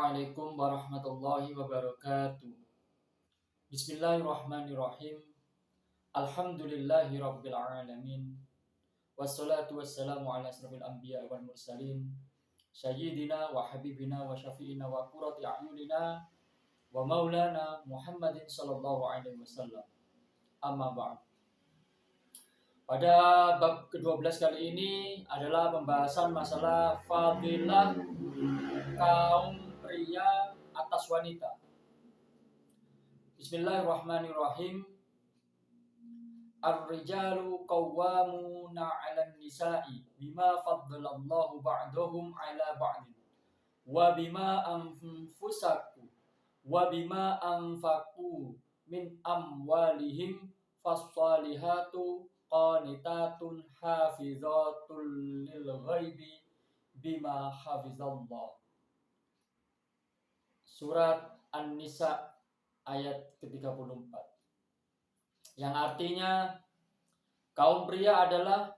Assalamualaikum warahmatullahi wabarakatuh. Bismillahirrahmanirrahim. Alhamdulillahi rabbil alamin. Wassalatu wassalamu ala asrafil anbiya wal mursalin. Sayyidina wa habibina wa syafi'ina wa qurrati a'yunina wa maulana Muhammadin sallallahu alaihi wasallam. Amma ba'd. Pada bab ke-12 kali ini adalah pembahasan masalah fadilah kaum pria atas wanita. Bismillahirrahmanirrahim. Ar-rijalu qawwamuna 'alan nisa'i bima faddalallahu ba'dahum 'ala ba'din wa bima anfaqu min amwalihim fas-salihatu qanitatun hafizatul lil ghaibi bima hafizallah. Surat An-Nisa ayat ke-34, yang artinya kaum pria adalah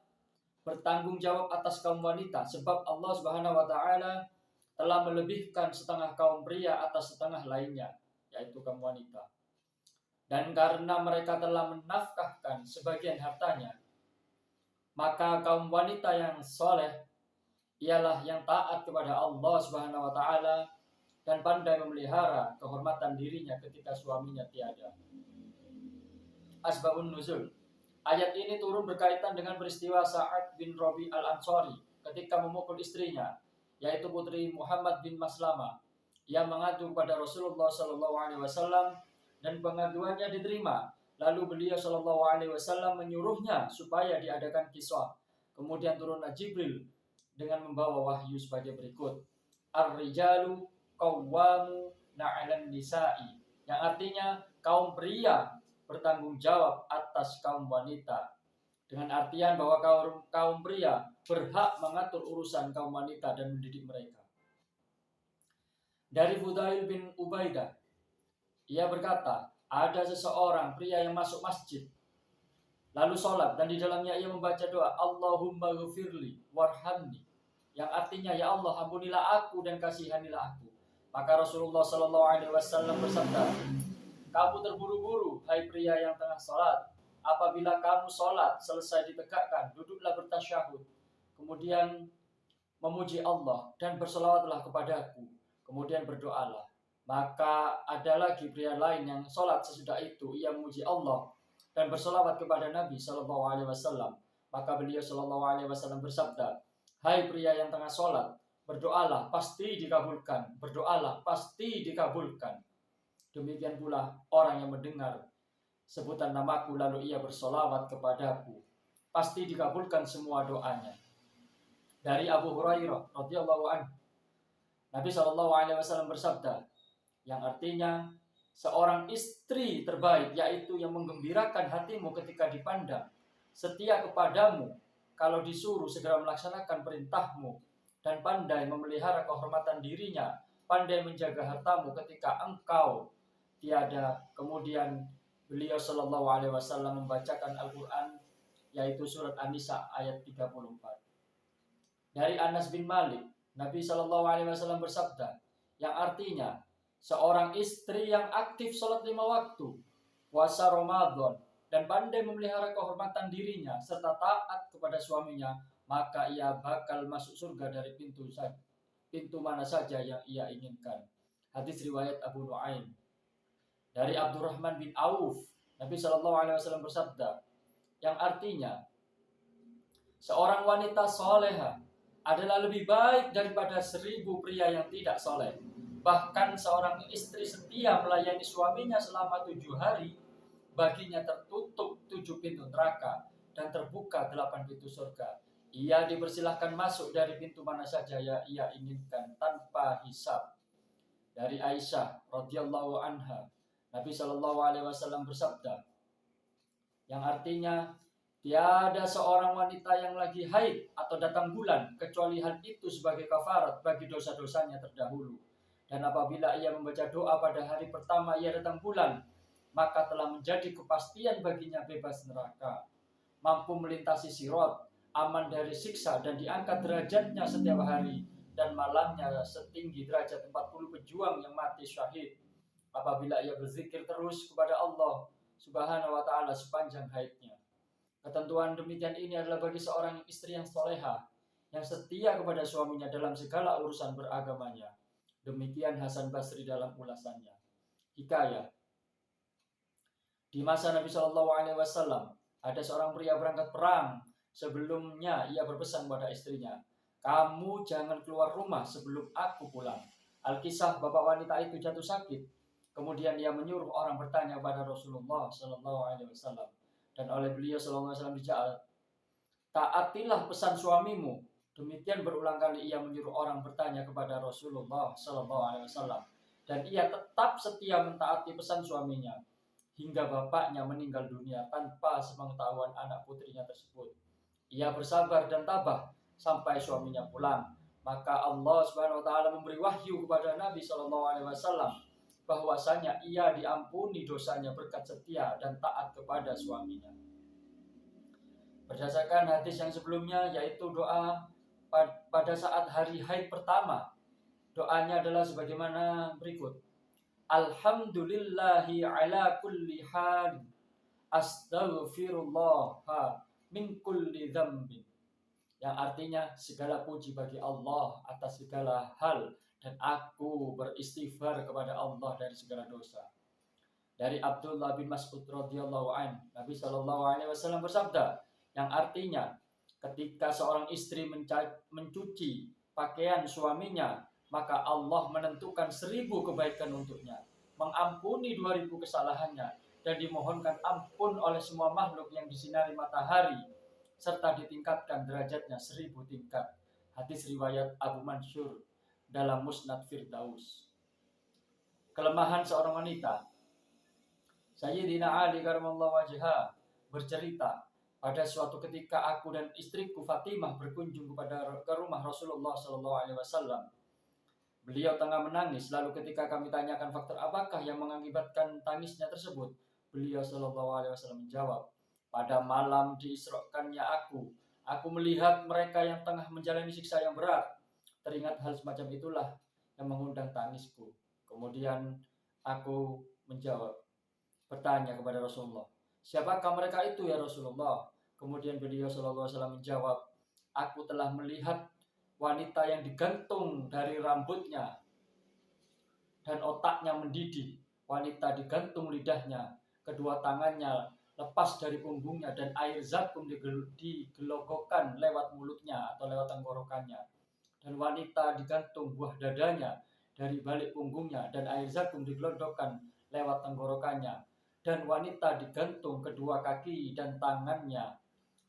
bertanggung jawab atas kaum wanita, sebab Allah Subhanahu wa taala telah melebihkan setengah kaum pria atas setengah lainnya, yaitu kaum wanita. Dan karena mereka telah menafkahkan sebagian hartanya, maka kaum wanita yang soleh ialah yang taat kepada Allah Subhanahu wa taala dan pandai memelihara kehormatan dirinya ketika suaminya tiada. Asbabun nuzul. Ayat ini turun berkaitan dengan peristiwa Sa'ad bin Rabi al-Ansari ketika memukul istrinya, yaitu putri Muhammad bin Maslamah, yang mengadu kepada Rasulullah SAW dan pengaduannya diterima. Lalu beliau SAW menyuruhnya supaya diadakan kisah. Kemudian turunlah Jibril dengan membawa wahyu sebagai berikut. Ar-rijalu qawwamuna 'alan nisa'i, yang artinya kaum pria bertanggung jawab atas kaum wanita, dengan artian bahwa kaum pria berhak mengatur urusan kaum wanita dan mendidik mereka. Dari Fudail bin Ubaidah, ia berkata, ada seseorang pria yang masuk masjid lalu sholat, dan di dalamnya ia membaca doa Allahumma ghfirli warhamni, yang artinya ya Allah ampunilah aku dan kasihanilah aku. Maka Rasulullah SAW bersabda, kamu terburu-buru hai pria yang tengah sholat. Apabila kamu sholat selesai ditegakkan, duduklah bertasyahud, kemudian memuji Allah dan berselawatlah kepadaku, kemudian berdoalah. Maka ada lagi pria lain yang sholat sesudah itu, ia memuji Allah dan berselawat kepada Nabi SAW. Maka beliau SAW bersabda, hai pria yang tengah sholat, berdoalah pasti dikabulkan, berdoalah pasti dikabulkan. Demikian pula orang yang mendengar sebutan namaku lalu ia bersolawat kepadaku, pasti dikabulkan semua doanya. Dari Abu Hurairah radhiyallahu anhu, Nabi SAW bersabda, yang artinya seorang istri terbaik yaitu yang menggembirakan hatimu ketika dipandang, setia kepadamu kalau disuruh segera melaksanakan perintahmu, dan pandai memelihara kehormatan dirinya, pandai menjaga hartamu ketika engkau tiada. Kemudian beliau SAW membacakan Al-Quran, yaitu surat An-Nisa ayat 34. Dari Anas bin Malik, Nabi SAW bersabda, yang artinya seorang istri yang aktif sholat 5 waktu, puasa Ramadan, dan pandai memelihara kehormatan dirinya serta taat kepada suaminya, maka ia bakal masuk surga dari pintu mana saja yang ia inginkan. Hadis riwayat Abu Nuaim. Dari Abdurrahman bin Auf, Nabi SAW bersabda, yang artinya seorang wanita soleha adalah lebih baik daripada 1000 pria yang tidak soleh. Bahkan seorang istri setia melayani suaminya selama 7 hari, baginya tertutup 7 pintu neraka dan terbuka 8 pintu surga. Ia dipersilahkan masuk dari pintu mana saja yang ia inginkan tanpa hisab. Dari Aisyah radhiyallahu anha, Nabi SAW bersabda, yang artinya tiada seorang wanita yang lagi haid atau datang bulan kecuali hal itu sebagai kafarat bagi dosa-dosanya terdahulu. Dan apabila ia membaca doa pada hari pertama ia datang bulan, maka telah menjadi kepastian baginya bebas neraka, mampu melintasi sirat, aman dari siksa, dan diangkat derajatnya setiap hari dan malamnya setinggi derajat 40 pejuang yang mati syahid apabila ia berzikir terus kepada Allah Subhanahu wa taala sepanjang haidnya. Ketentuan demikian ini adalah bagi seorang istri yang soleha, yang setia kepada suaminya dalam segala urusan beragamanya. Demikian Hasan Basri dalam ulasannya. Hikayah. Di masa Nabi Shallallahu Alaihi Wasallam ada seorang pria berangkat perang. Sebelumnya ia berpesan kepada istrinya, kamu jangan keluar rumah sebelum aku pulang. Alkisah bapak wanita itu jatuh sakit. Kemudian ia menyuruh orang bertanya kepada Rasulullah Shallallahu Alaihi Wasallam, dan oleh beliau Shallallahu Alaihi Wasallam dijawab, taatilah pesan suamimu. Demikian berulang kali ia menyuruh orang bertanya kepada Rasulullah Shallallahu Alaihi Wasallam, dan ia tetap setia mentaati pesan suaminya hingga bapaknya meninggal dunia tanpa sepengetahuan anak putrinya tersebut. Ia bersabar dan tabah sampai suaminya pulang. Maka Allah Subhanahu wa taala memberi wahyu kepada Nabi Shallallahu Alaihi Wasallam bahwasanya ia diampuni dosanya berkat setia dan taat kepada suaminya. Berdasarkan hadis yang sebelumnya, yaitu doa pada saat hari haid pertama, doanya adalah sebagaimana berikut. Alhamdulillahi ala kulli hal, astaghfirullah min kulli dzambin. Yang artinya segala puji bagi Allah atas segala hal, dan aku beristighfar kepada Allah dari segala dosa. Dari Abdullah bin Mas'ud radhiyallahu an, Nabi Shallallahu Alaihi Wasallam bersabda, yang artinya ketika seorang istri mencuci pakaian suaminya, maka Allah menentukan 1000 kebaikan untuknya, mengampuni 2000 kesalahannya, dan dimohonkan ampun oleh semua makhluk yang disinari matahari, serta ditingkatkan derajatnya 1000 tingkat. Hadis riwayat Abu Mansur dalam Musnad Firdaus. Kelemahan seorang wanita. Sayyidina Ali karramallahu wajhah bercerita, pada suatu ketika aku dan istriku Fatimah berkunjung ke rumah Rasulullah Sallallahu Alaihi Wasallam. Beliau tengah menangis. Lalu ketika kami tanyakan faktor apakah yang mengakibatkan tangisnya tersebut, beliau Sallallahu Alaihi Wasallam menjawab, pada malam diisrokannya aku melihat mereka yang tengah menjalani siksa yang berat. Teringat hal semacam itulah yang mengundang tangisku. Kemudian aku menjawab, bertanya kepada Rasulullah, siapakah mereka itu ya Rasulullah? Kemudian beliau Sallallahu Alaihi Wasallam menjawab, aku telah melihat wanita yang digantung dari rambutnya dan otaknya mendidih. Wanita digantung lidahnya, kedua tangannya lepas dari punggungnya, dan air zakum digelogokkan lewat mulutnya atau lewat tenggorokannya. Dan wanita digantung buah dadanya dari balik punggungnya, dan air zakum digelodokkan lewat tenggorokannya. Dan wanita digantung kedua kaki dan tangannya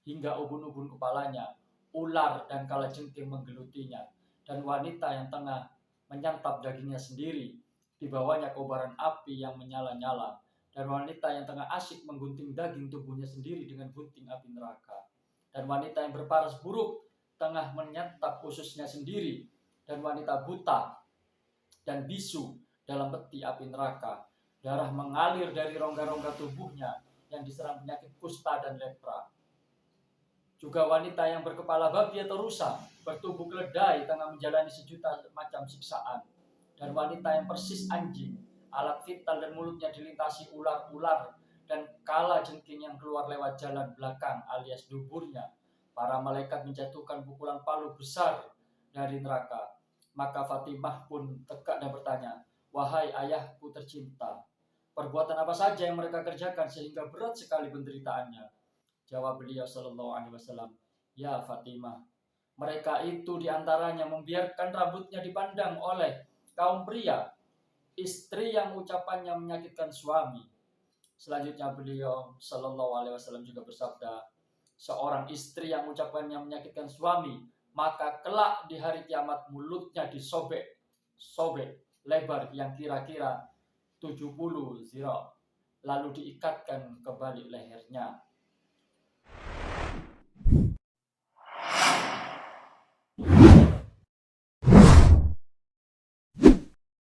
hingga ubun-ubun kepalanya. Ular dan kalajengking menggelutinya, dan wanita yang tengah menyantap dagingnya sendiri, dibawanya kobaran api yang menyala-nyala, dan wanita yang tengah asyik menggunting daging tubuhnya sendiri dengan gunting api neraka, dan wanita yang berparas buruk tengah menyantap ususnya sendiri, dan wanita buta dan bisu dalam peti api neraka. Darah mengalir dari rongga-rongga tubuhnya yang diserang penyakit kusta dan lepra. Juga wanita yang berkepala babi atau rusa, bertubuh keledai, tengah menjalani sejuta macam siksaan. Dan wanita yang persis anjing, alat vital dan mulutnya dilintasi ular-ular, dan kalajengking yang keluar lewat jalan belakang alias duburnya. Para malaikat menjatuhkan pukulan palu besar dari neraka. Maka Fatimah pun tegak dan bertanya, wahai ayahku tercinta, perbuatan apa saja yang mereka kerjakan sehingga berat sekali penderitaannya? Jawab beliau Sallallahu Alaihi Wasallam, ya Fatimah, mereka itu diantaranya membiarkan rambutnya dipandang oleh kaum pria, istri yang ucapannya menyakitkan suami. Selanjutnya beliau Sallallahu Alaihi Wasallam juga bersabda, seorang istri yang ucapannya menyakitkan suami, maka kelak di hari kiamat mulutnya disobek lebar yang kira-kira 70 zira, lalu diikatkan ke balik lehernya.